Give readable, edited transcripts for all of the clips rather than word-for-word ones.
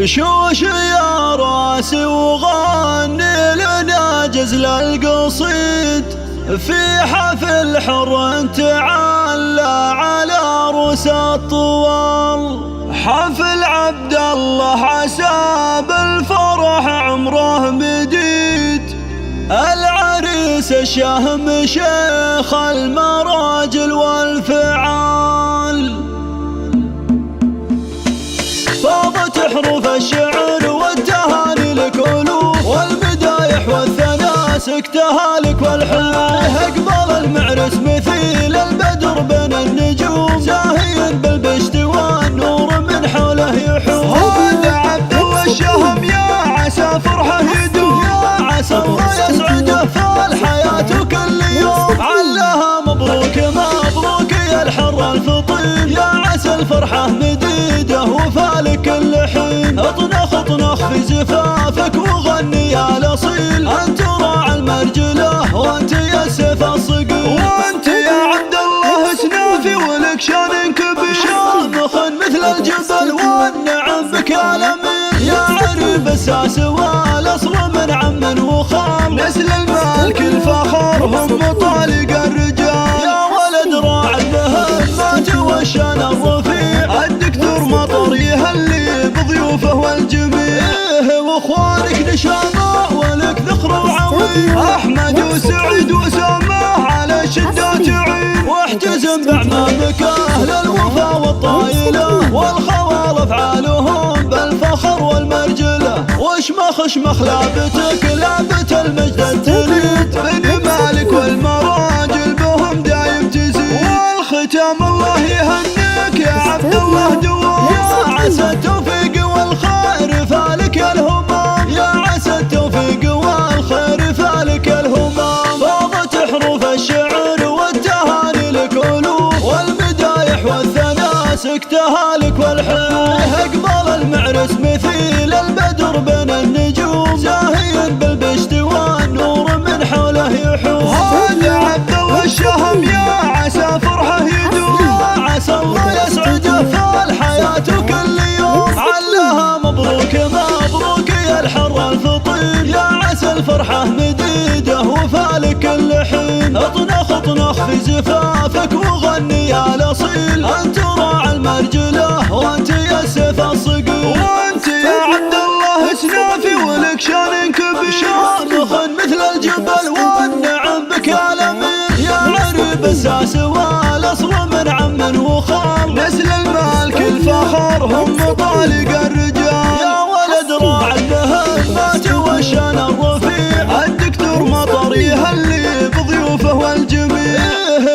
شوش يا راسي وغني لنا جزل القصيد في حفل حر تعلى على رؤوس الطوال. حفل عبد الله عسى بالفرح عمره مديد، العريس الشهم شيخ المراجل والفعال. فاضت حروف الشعر والتهاني لك ألوف، والمدايح والثناء سكتها لك والحب. اقبل المعرس مثيل البدر بين النجوم، زاهيا بالبشت والنور من حوله يحوم. هذا عبد الله الشهم يا عسى فرحه يدوم، يا عسى الله يسعده في الحياة كل يوم. علها مبروك مبروك يا الحر الفطين، يا عسى الفرحة مديده وفالك كل حين. اطنخ اطنخ في زفافك وغني يا الاصيل، انت راعي المرجله وانت يا سيف الصقيل. وانت يا عبد الله سنافي ولك شان كبير، شامخ مثل الجبل والنعم بك الامير. يا عريب الساس والاصل من عم وخال، نسل المالك الفخر هم طالق الرجال. يا ولد راعي المهمات والشان الرفيع، الدكتور مطر يهلي بضيوفه والجميع. واخوانك نشامه ولك ذخر وعويل، احمد وسعيد وسامه على الشده تعين. واحتزم باعمامك اهل الوفا والطايله، والخوال افعالهم بالفخر والمرجله. وشمخ شمخ لابتك لابت المجد التليد، بن مالك والمراجل بهم دايم تزيد. والختام الله يهنيك يا عبد الله دوام، يا عسى التوفيق والخير فالك الهمام. يا عسى التوفيق والخير فالك الهمام. فاضت حروف الشعر والتهاني لك ألوف، والمدايح والثناء سكتها لك والحب. اقبل المعرس مثيل البدر بين النجوم، زاهيا بالبشت والنور من حوله يحوم. هذا عبد الله الشهم يا عسى فرحه يدوم، يا عسى الله يسعده في الحياة كل يوم. علها مبروك مبروك يا الحر الفطين، يا عسى الفرحة مديده وفالك كل حين. اطنخ اطنخ في زفافك وغني يا الاصيل، انت راعي المرجله وانت يا سيف الصقيل. وانت يا عبد الله سنافي ولك شان كبير، شامخ مثل الجبل والنعم بك الامير. يا عريب الساس والاصل من عم وخال، نسل المالك الفخر هم طالق الرجال. يا ولد راعي المهمات والشان الرفيع، الدكتور مطر يهلي بضيوفه والجميع.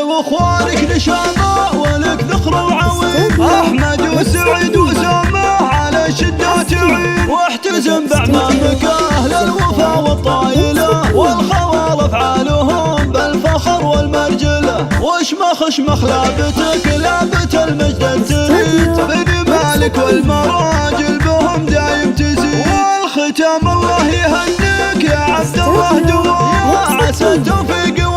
واخوانك نشامه ولك ذخر وعويل، احمد وسعيد وسامه على الشده تعين. واحتزم باعمامك اهل الوفا والطايله، والخوال افعالهم بالفخر والمرجله. وشمخ شمخ لابتك لابت المجد التليد، بن مالك والمراجل بهم دايم تزيد. والختام الله يهنيك يا عبد الله دوام، يا عسى التوفيق